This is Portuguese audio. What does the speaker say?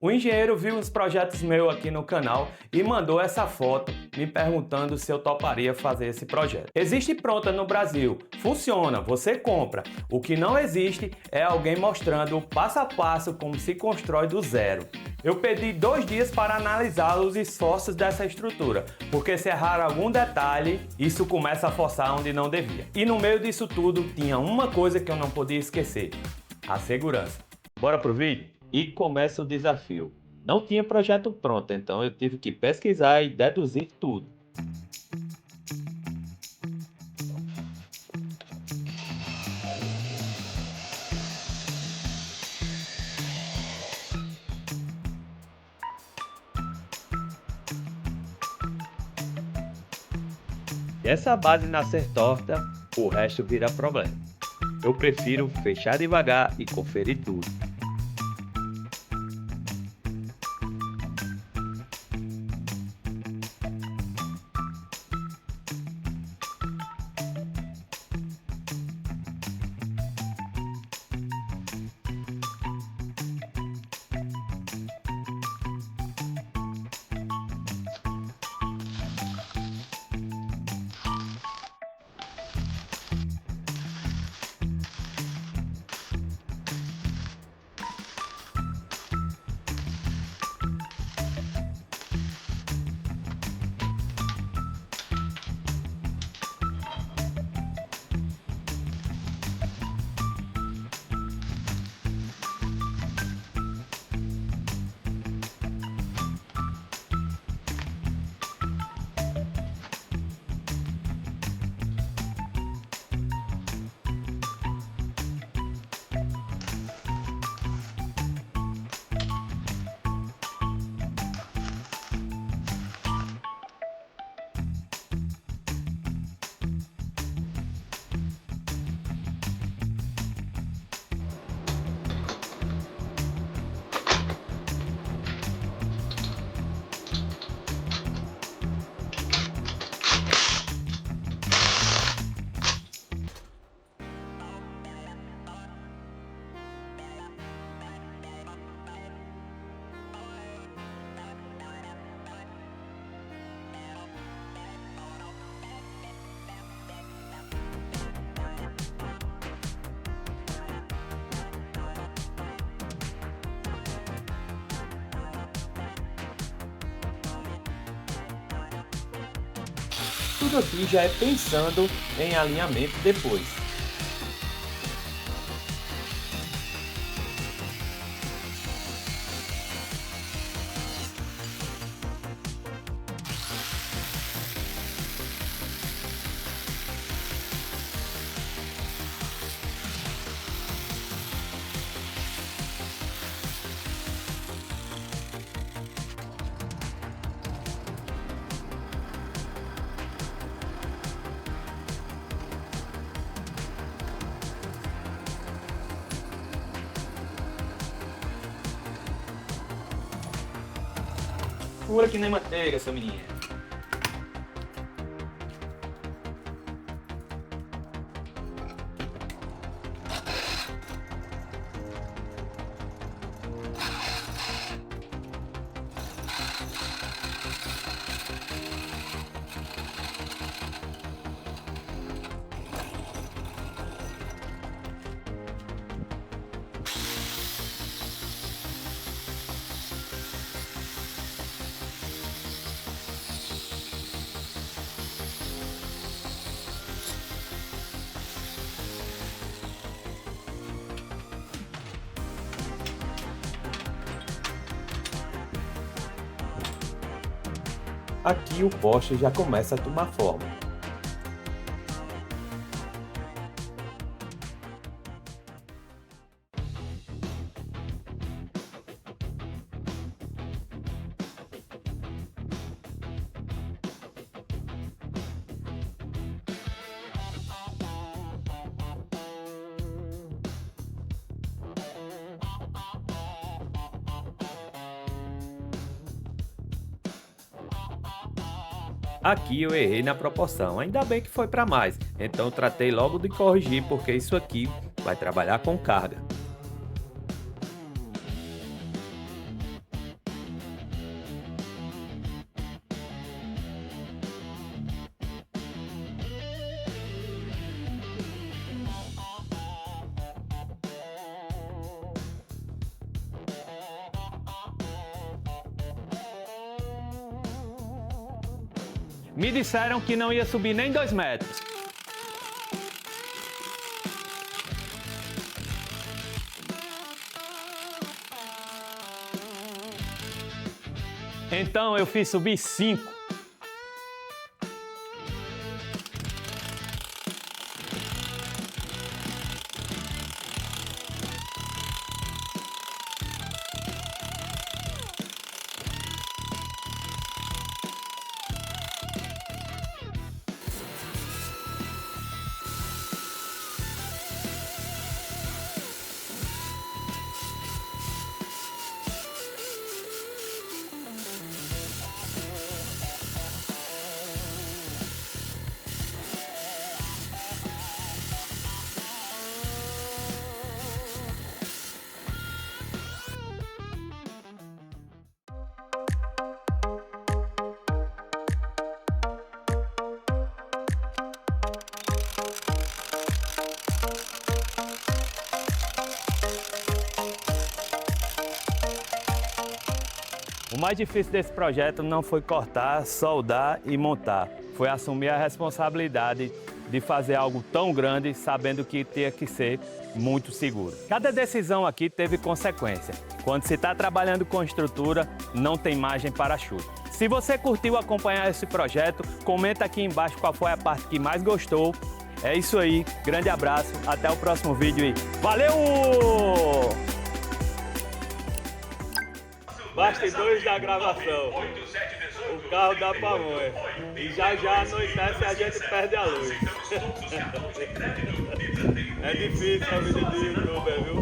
O engenheiro viu uns projetos meus aqui no canal e mandou essa foto me perguntando se eu toparia fazer esse projeto. Existe pronta no Brasil, funciona, você compra. O que não existe é alguém mostrando o passo a passo como se constrói do zero. Eu pedi 2 dias para analisar os esforços dessa estrutura, porque se errar algum detalhe, isso começa a forçar onde não devia. E no meio disso tudo, tinha uma coisa que eu não podia esquecer: a segurança. Bora pro vídeo? E começa o desafio. Não tinha projeto pronto, então eu tive que pesquisar e deduzir tudo. Se essa base nascer torta, o resto vira problema. Eu prefiro fechar devagar e conferir tudo. Tudo aqui já é pensando em alinhamento depois. Pura que nem manteiga, seu menino. Aqui o poste já começa a tomar forma. Aqui eu errei na proporção, ainda bem que foi para mais, então tratei logo de corrigir porque isso aqui vai trabalhar com carga. Me disseram que não ia subir nem 2 metros. Então eu fiz subir 5. O mais difícil desse projeto não foi cortar, soldar e montar. Foi assumir a responsabilidade de fazer algo tão grande, sabendo que tinha que ser muito seguro. Cada decisão aqui teve consequência. Quando se está trabalhando com estrutura, não tem margem para chute. Se você curtiu acompanhar esse projeto, comenta aqui embaixo qual foi a parte que mais gostou. É isso aí, grande abraço, até o próximo vídeo e valeu! Bastidores da gravação. O carro dá pamonha. E já anoitece e a gente perde a luz. É difícil a vida de youtuber, viu?